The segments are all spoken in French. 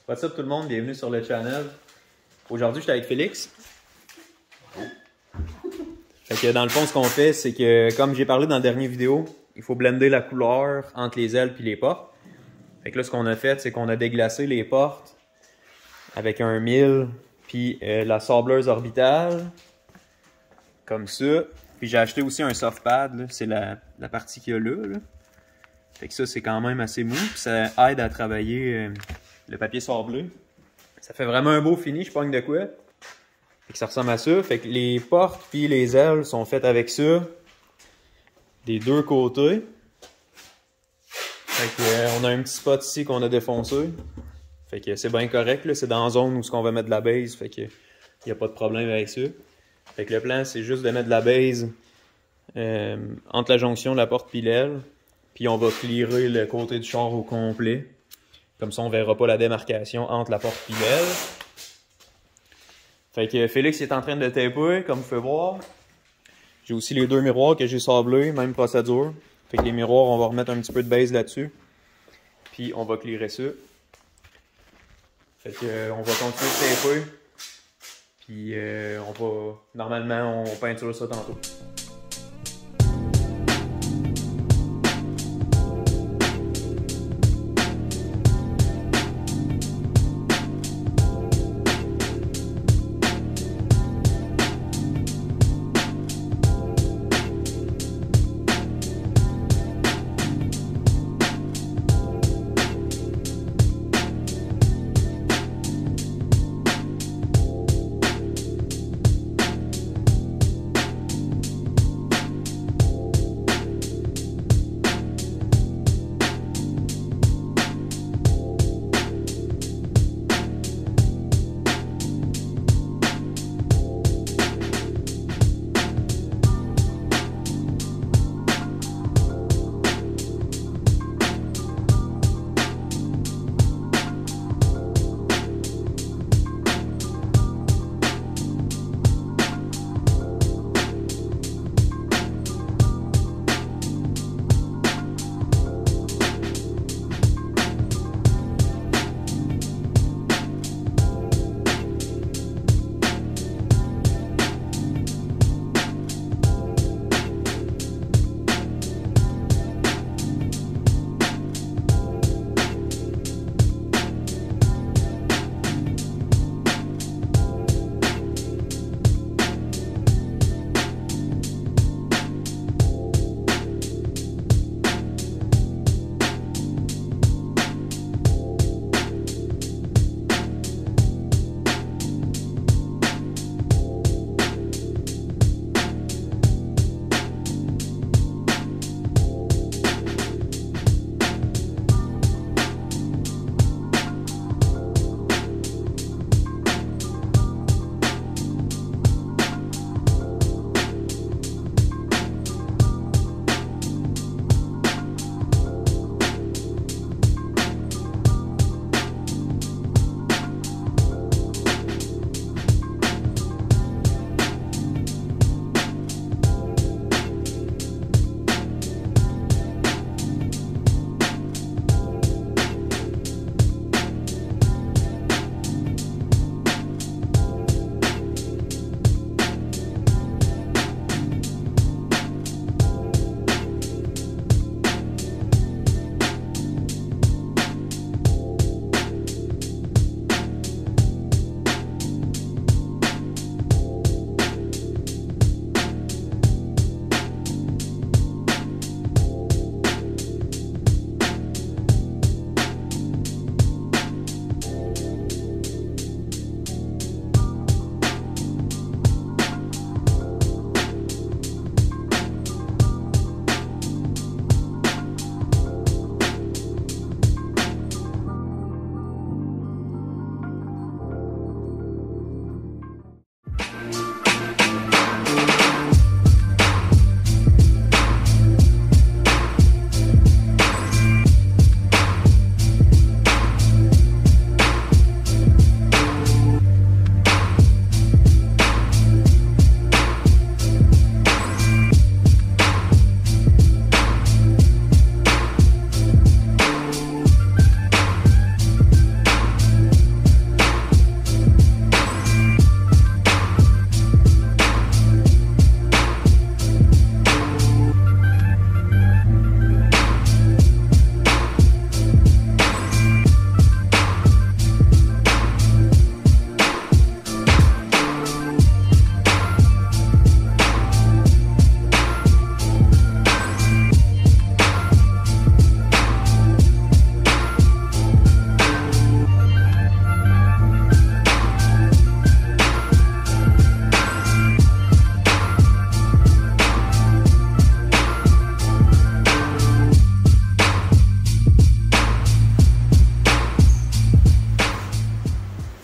What's up tout le monde, bienvenue sur le channel. Aujourd'hui, je suis avec Félix. Fait que dans le fond, ce qu'on fait, c'est que, comme j'ai parlé dans la dernière vidéo, il faut blender la couleur entre les ailes et les portes. Fait que là, ce qu'on a fait, c'est qu'on a déglacé les portes avec un mille puis la sableuse orbitale, comme ça. Puis j'ai acheté aussi un soft pad, c'est la partie qu'il y a là. Fait que ça, c'est quand même assez mou, puis ça aide à travailler le papier sablé. Ça fait vraiment un beau fini, je pogne de quoi. Fait que ça ressemble à ça. Fait que les portes puis les ailes sont faites avec ça des deux côtés. Fait que on a un petit spot ici qu'on a défoncé. Fait que c'est bien correct, c'est dans la zone où on va mettre de la base. Fait que il n'y a pas de problème avec ça. Fait que le plan, c'est juste de mettre de la base entre la jonction de la porte puis l'aile. Puis on va clearer le côté du char au complet. Comme ça, on verra pas la démarcation entre la porte et l'aile. Fait que Félix est en train de taper, comme vous pouvez voir. J'ai aussi les deux miroirs que j'ai sablés, même procédure. Fait que les miroirs, on va remettre un petit peu de base là-dessus. Puis on va clearer ça. Fait que on va continuer de taper. Puis normalement, on peinture ça tantôt.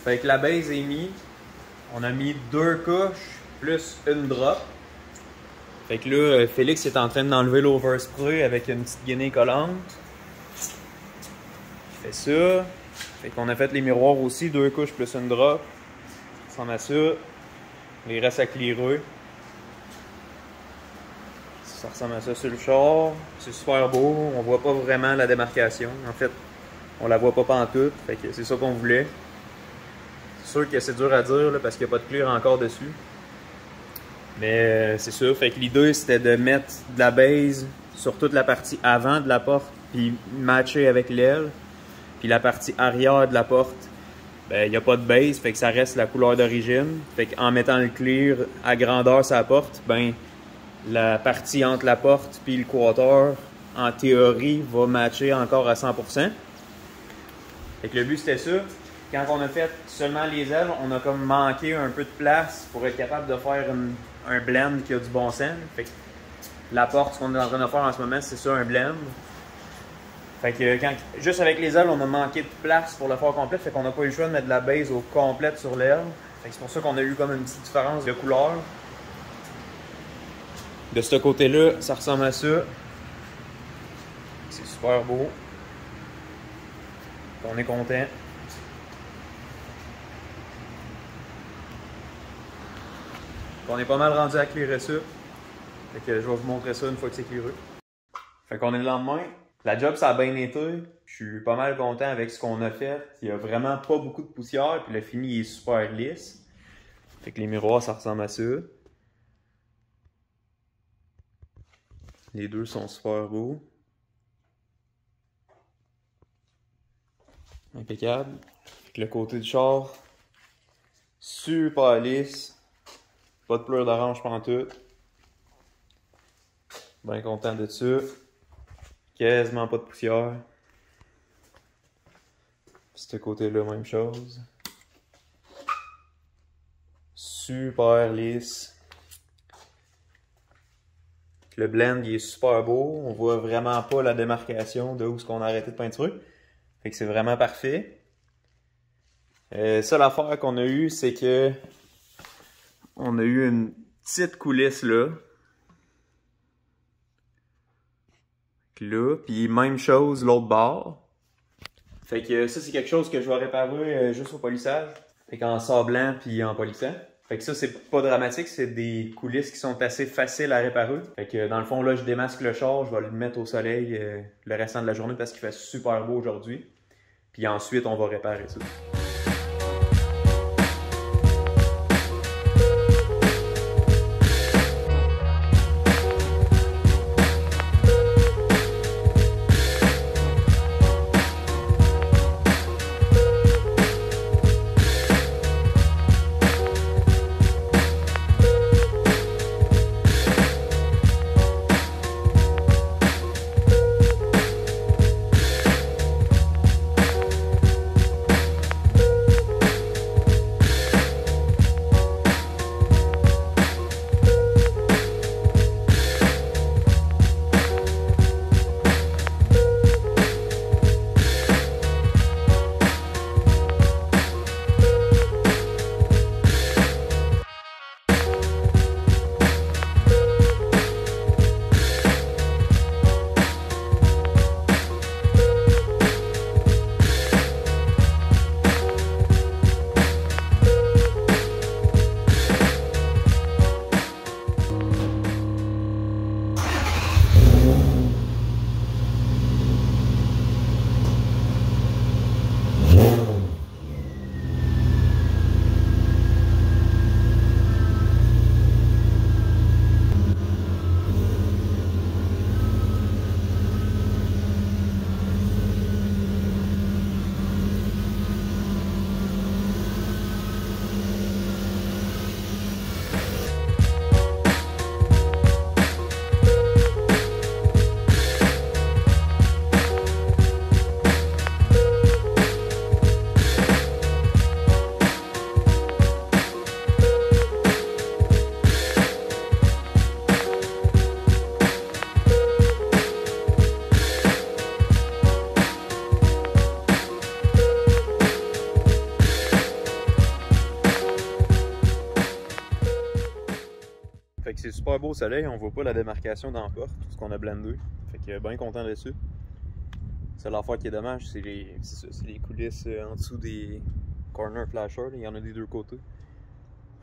Fait que la base est mise. On a mis 2 couches plus une drop. Fait que là, Félix est en train d'enlever l'overspray avec une petite guinée collante. Il fait ça. Fait qu'on a fait les miroirs aussi, 2 couches plus une drop. Ça ressemble à ça. Il reste à clearer. Ça ressemble à ça sur le char. C'est super beau. On voit pas vraiment la démarcation. En fait, on la voit pas pantoute. Fait que c'est ça qu'on voulait. C'est sûr que c'est dur à dire là, parce qu'il n'y a pas de clear encore dessus. Mais c'est ça. Fait que l'idée c'était de mettre de la base sur toute la partie avant de la porte. Puis matcher avec l'aile. Puis la partie arrière de la porte, ben, il n'y a pas de base, fait que ça reste la couleur d'origine. Fait qu'en mettant le clear à grandeur sur la porte, ben, la partie entre la porte puis le quarter, en théorie, va matcher encore à 100%. Fait que le but c'était ça. Quand on a fait seulement les ailes, on a comme manqué un peu de place pour être capable de faire un blend qui a du bon sens. Fait que la porte, ce qu'on est en train de faire en ce moment, c'est ça, un blend. Fait que juste avec les ailes, on a manqué de place pour le faire complet. Fait qu'on n'a pas eu le choix de mettre de la base au complète sur l'aile. Fait que c'est pour ça qu'on a eu comme une petite différence de couleur. De ce côté-là, ça ressemble à ça. C'est super beau. On est content. On est pas mal rendu à clearer ça. Fait que je vais vous montrer ça une fois que c'est clearé. Fait qu'on est le lendemain. La job, ça a bien été. Je suis pas mal content avec ce qu'on a fait. Il y a vraiment pas beaucoup de poussière. Puis le fini est super lisse. Fait que les miroirs, ça ressemble à ça. Les deux sont super beaux. Impeccable. Fait que le côté du char, super lisse. Pas de pleurs d'orange pantoute. Bien content de ça. Quasiment pas de poussière. Ce côté-là, même chose. Super lisse. Le blend, il est super beau. On voit vraiment pas la démarcation de où est-ce qu'on a arrêté de peinturer. Fait que c'est vraiment parfait. Seule affaire qu'on a eue, c'est que on a eu une petite coulisse là. Là, puis même chose l'autre bord. Fait que ça c'est quelque chose que je vais réparer juste au polissage. Fait qu'en sablant puis en polissant. Fait que ça c'est pas dramatique, c'est des coulisses qui sont assez faciles à réparer. Fait que dans le fond là je démasque le char, je vais le mettre au soleil le restant de la journée parce qu'il fait super beau aujourd'hui. Puis ensuite on va réparer ça. c'est super beau au soleil, on voit pas la démarcation dans la porte, tout ce qu'on a blendé. Fait que bien content dessus. C'est l'affaire qui est dommage, c'est les coulisses en dessous des corner flashers, il y en a des deux côtés.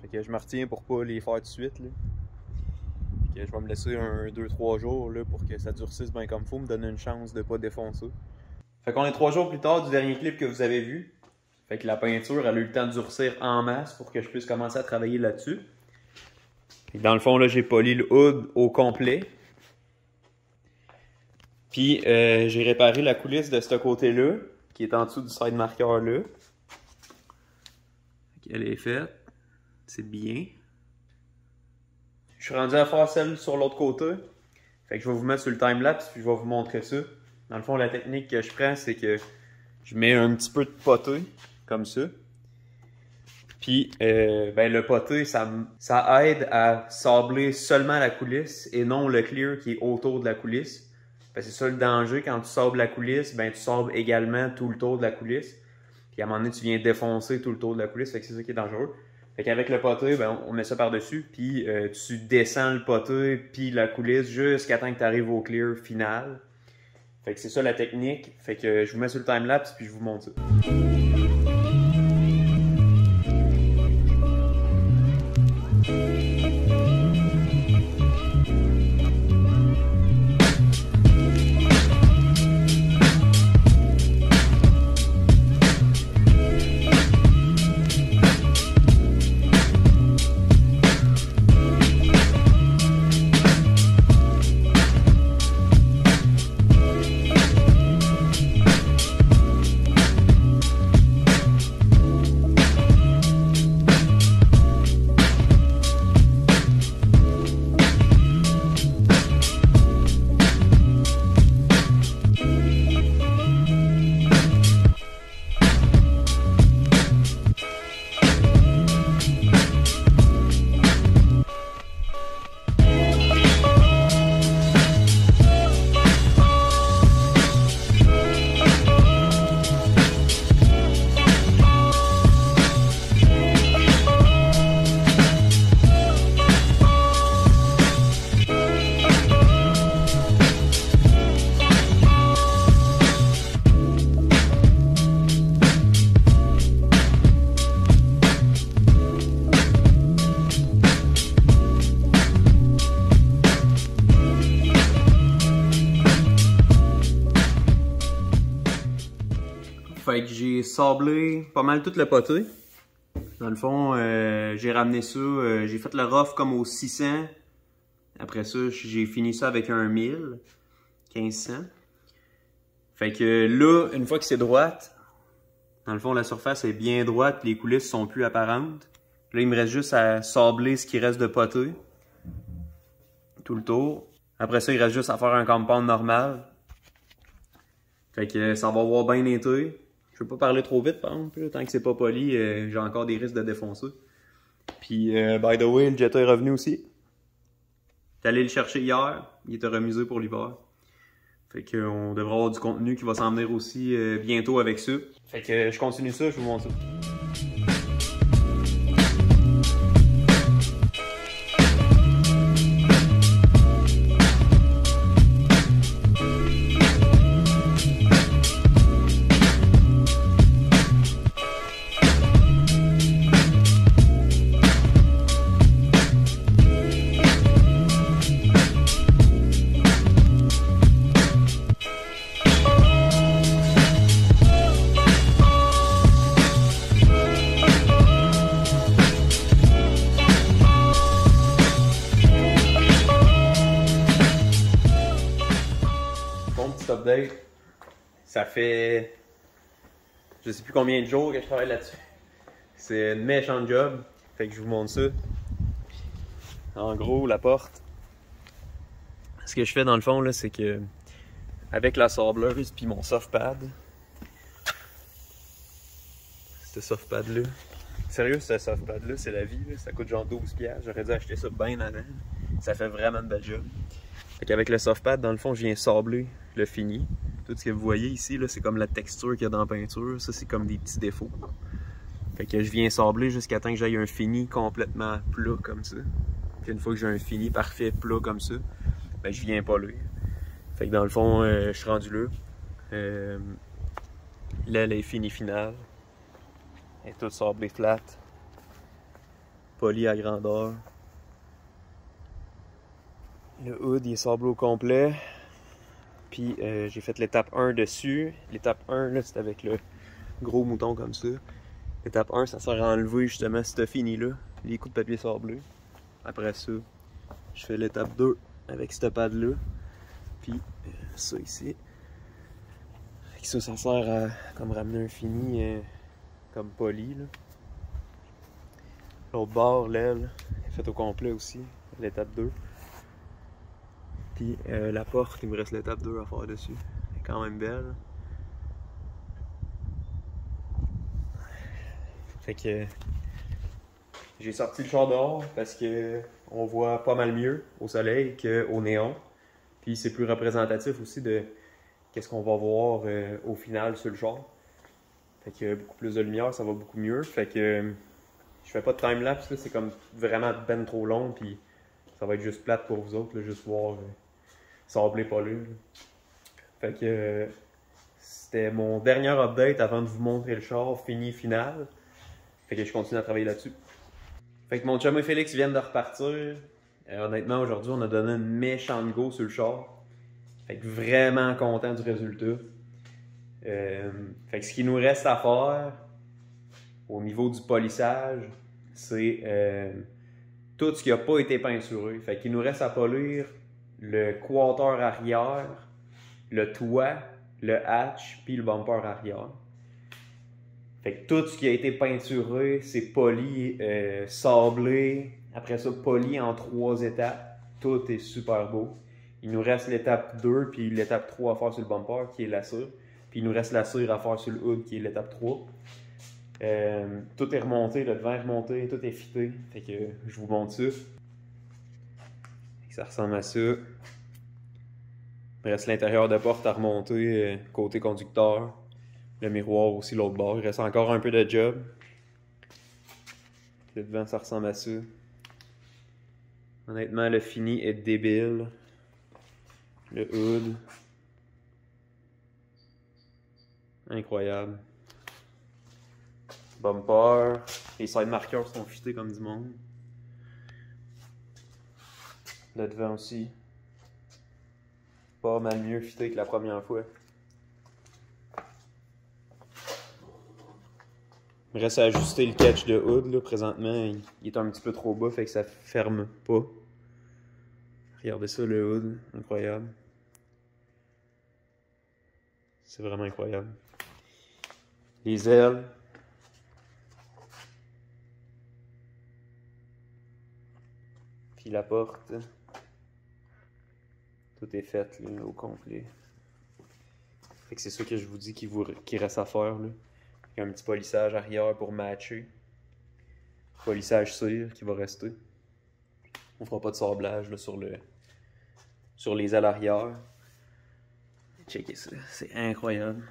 Fait que je me retiens pour pas les faire tout de suite. Là. Fait que je vais me laisser 2-3 jours là, pour que ça durcisse bien comme faut, me donner une chance de pas défoncer. Fait qu'on est 3 jours plus tard du dernier clip que vous avez vu. Fait que la peinture elle a eu le temps de durcir en masse pour que je puisse commencer à travailler là-dessus. Dans le fond là j'ai poli le hood au complet. Puis j'ai réparé la coulisse de ce côté-là, qui est en dessous du side marker là. Elle est faite. C'est bien. Je suis rendu à faire celle sur l'autre côté. Fait que je vais vous mettre sur le timelapse puis je vais vous montrer ça. Dans le fond, la technique que je prends, c'est que je mets un petit peu de poté, comme ça. Puis ben, le poté, ça aide à sabler seulement la coulisse et non le clear qui est autour de la coulisse. C'est ça le danger, quand tu sables la coulisse, ben tu sables également tout le tour de la coulisse. Puis à un moment donné, tu viens défoncer tout le tour de la coulisse, fait que c'est ça qui est dangereux. Fait qu'avec le poté, ben, on met ça par-dessus, puis tu descends le poté, puis la coulisse, jusqu'à temps que tu arrives au clear final. Fait que c'est ça la technique. Fait que je vous mets sur le timelapse, puis je vous montre ça. Fait que j'ai sablé pas mal tout le poté. Dans le fond, j'ai ramené ça, j'ai fait le rough comme au 600. Après ça, j'ai fini ça avec un 1000, 1500. Fait que là, une fois que c'est droite, dans le fond, la surface est bien droite, les coulisses sont plus apparentes. Là, il me reste juste à sabler ce qui reste de poté. Tout le tour. Après ça, il reste juste à faire un compound normal. Fait que ça va avoir bien été. Je veux pas parler trop vite, par exemple. Tant que c'est pas poli, j'ai encore des risques de défoncer. Puis, by the way, le Jetta est revenu aussi. T'es allé le chercher hier. Il était remisé pour l'hiver. Fait qu'on devrait avoir du contenu qui va s'en venir aussi bientôt avec ça. Fait que je continue ça, je vous montre ça. Update. Ça fait je sais plus combien de jours que je travaille là-dessus. C'est une méchante job. Fait que je vous montre ça. En gros, la porte. Ce que je fais dans le fond là, c'est que avec la sableuse puis mon soft pad. Ce soft pad là. Sérieux, ce soft pad là, c'est la vie. Là. Ça coûte genre 12$. J'aurais dû acheter ça bien avant. Ça fait vraiment une belle job. Fait qu'avec le soft pad, dans le fond, je viens sabler le fini. Tout ce que vous voyez ici, c'est comme la texture qu'il y a dans la peinture. Ça, c'est comme des petits défauts. Fait que je viens sabler jusqu'à temps que j'aille un fini complètement plat comme ça. Une fois que j'ai un fini parfait plat comme ça, ben je viens polir. Fait que dans le fond, je suis rendu là. L'aile est finie finale. Elle est toute sablée flat. Polie à grandeur. Le hood il est sablé au complet. Puis j'ai fait l'étape 1 dessus. L'étape 1, là, c'est avec le gros mouton comme ça. L'étape 1, ça sert à enlever justement ce fini-là, les coups de papier sablé. Après ça, je fais l'étape 2 avec ce pad-là. Puis ça ici. Ça sert à comme ramener un fini comme poli. L'autre bord, l'aile, est faite au complet aussi, l'étape 2. Puis la porte, il me reste l'étape 2 à faire dessus. Elle est quand même belle. Fait que j'ai sorti le char dehors parce que on voit pas mal mieux au soleil qu'au néon. Puis c'est plus représentatif aussi de qu'est-ce qu'on va voir au final sur le char. Fait que beaucoup plus de lumière, ça va beaucoup mieux. Fait que je fais pas de time-lapse, c'est comme vraiment ben trop long. Puis ça va être juste plate pour vous autres, là, juste voir sablé polé. Fait que c'était mon dernier update avant de vous montrer le char fini final. Fait que je continue à travailler là-dessus. Fait que mon chum et Félix viennent de repartir. Honnêtement, aujourd'hui, on a donné une méchante go sur le char. Fait que vraiment content du résultat. Fait que ce qu'il nous reste à faire au niveau du polissage, c'est tout ce qui n'a pas été peinturé. Fait qu'il nous reste à polir le quarter arrière, le toit, le hatch, puis le bumper arrière. Fait que tout ce qui a été peinturé, c'est poli, sablé, après ça poli en 3 étapes. Tout est super beau. Il nous reste l'étape 2 puis l'étape 3 à faire sur le bumper qui est la cire. Puis il nous reste la cire à faire sur le hood qui est l'étape 3. Tout est remonté, le devant est remonté, tout est fité. Fait que je vous montre ça. Ça ressemble à ça. Il reste l'intérieur de porte à remonter côté conducteur. Le miroir aussi l'autre bord. Il reste encore un peu de job. Le devant ça ressemble à ça. Honnêtement le fini est débile. Le hood. Incroyable. Bumper. Les side markers sont fités comme du monde. Le devant aussi. Pas mal mieux fité que la première fois. Il reste à ajuster le catch de hood. Là. Présentement, il est un petit peu trop bas, fait que ça ferme pas. Regardez ça, le hood. Incroyable. C'est vraiment incroyable. Les ailes. Puis la porte. Tout est fait là, au complet. Fait que c'est ça que je vous dis qu'il reste à faire. Là. Il y a un petit polissage arrière pour matcher. Polissage cire qui va rester. On fera pas de sablage là, sur les ailes arrière. Checkez ça, c'est incroyable.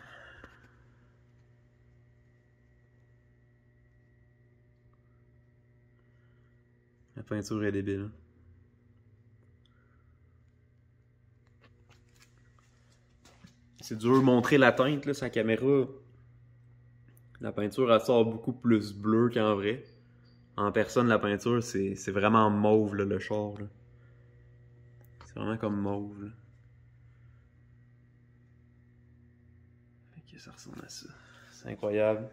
La peinture est débile. C'est dur de montrer la teinte, là, sa caméra. La peinture, elle sort beaucoup plus bleu qu'en vrai. En personne, la peinture, c'est vraiment mauve, là, le char. C'est vraiment comme mauve. Là. Fait que ça ressemble à ça. C'est incroyable.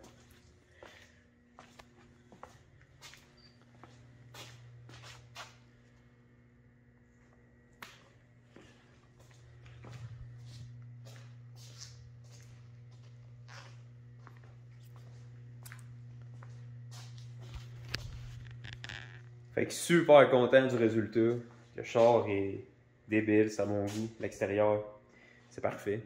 Fait que super content du résultat. Le char est débile, c'est à mon goût. L'extérieur, c'est parfait.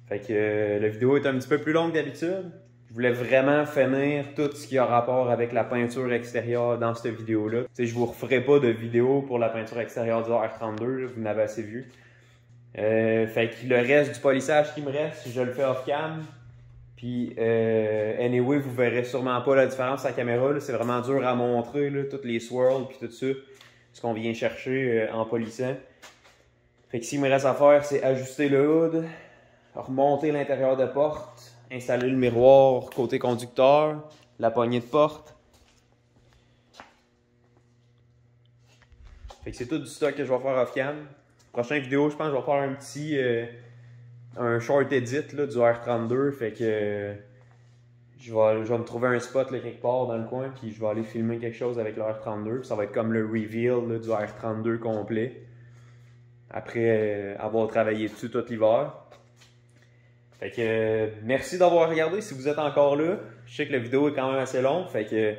Fait que la vidéo est un petit peu plus longue que d'habitude. Je voulais vraiment finir tout ce qui a rapport avec la peinture extérieure dans cette vidéo-là. Je vous referai pas de vidéo pour la peinture extérieure du R32, là, vous n'avez assez vu. Fait que le reste du polissage qui me reste, je le fais off-cam. Puis, anyway, vous verrez sûrement pas la différence à la caméra. C'est vraiment dur à montrer, là, toutes les swirls puis tout ça. ce qu'on vient chercher en polissant. Fait que s'il me reste à faire, c'est ajuster le hood, remonter l'intérieur de porte, installer le miroir côté conducteur, la poignée de porte. Fait que c'est tout du stock que je vais faire off-cam. Prochaine vidéo, je pense que je vais faire un petit un short edit là, du R32. Fait que je vais me trouver un spot là, quelque part dans le coin, puis je vais aller filmer quelque chose avec le R32. Ça va être comme le reveal là, du R32 complet. Après avoir travaillé dessus tout l'hiver. Fait que merci d'avoir regardé si vous êtes encore là. Je sais que la vidéo est quand même assez longue. Fait que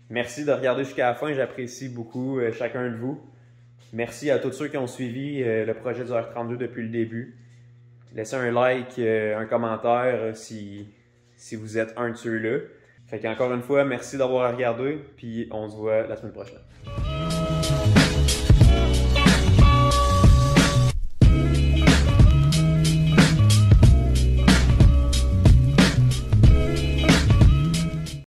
merci de regarder jusqu'à la fin. J'apprécie beaucoup chacun de vous. Merci à tous ceux qui ont suivi le projet du R32 depuis le début. Laissez un like, un commentaire si vous êtes un de ceux-là. Fait qu'encore une fois, merci d'avoir regardé. Puis on se voit la semaine prochaine.